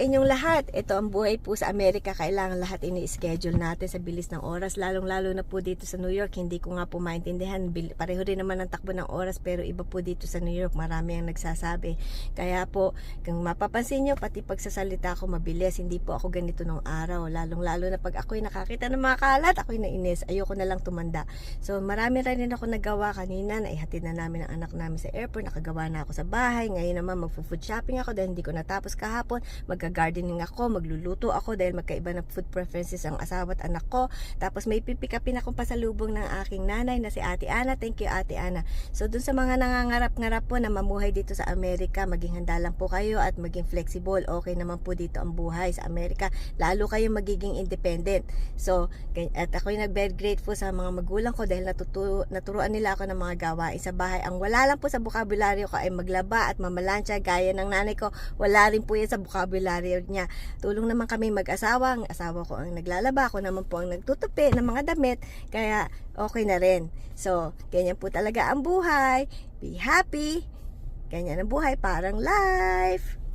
inyong lahat. Ito ang buhay po sa Amerika. Kailangan lahat ini-schedule natin sa bilis ng oras. Lalong-lalo na po dito sa New York. Hindi ko nga po maintindihan. Pareho rin naman ang takbo ng oras. Pero iba po dito sa New York. Marami ang nagsasabi. Kaya po, kung mapapansin nyo, pati pagsasalita ko mabilis. Hindi po ako ganito nung araw. Lalong-lalo na pag ako'y nakakita ng mga kalat, ako'y nainis. Ayoko na lang tumanda. So marami rin ako nagawa kanina. Naihatid na namin ang anak namin sa airport. Nakagawa na ako sa bahay. Ngayon naman magpo-food shopping ako dahil hindi ko natapos kahapon. Magga-gardening ako, magluluto ako dahil magkaiba na food preferences ang asawa at anak ko. Tapos may pipikapin akong pasalubong ng aking nanay na si Ate Ana. Thank you, Ate Ana. So dun sa mga nangangarap-ngarap po na mamuhay dito sa Amerika, maging handa lang po kayo at maging flexible. Okay naman po dito ang buhay sa Amerika. Lalo kayong magiging independent. So, at ako'y very grateful sa mga magulang ko dahil naturuan nila ako ng mga gawain sa bahay. Ang wala lang po sa bukabularyo ko ay maglaba at mamalansya gaya ng nanay ko. Wala rin po yan sa bukabularyo niya. Tulong naman kami mag-asawa. Ang asawa ko ang naglalaba. Ako naman po ang nagtutupi ng mga damit. Kaya okay na rin. So, ganyan po talaga ang buhay. Be happy. Ganyan ang buhay. Parang life.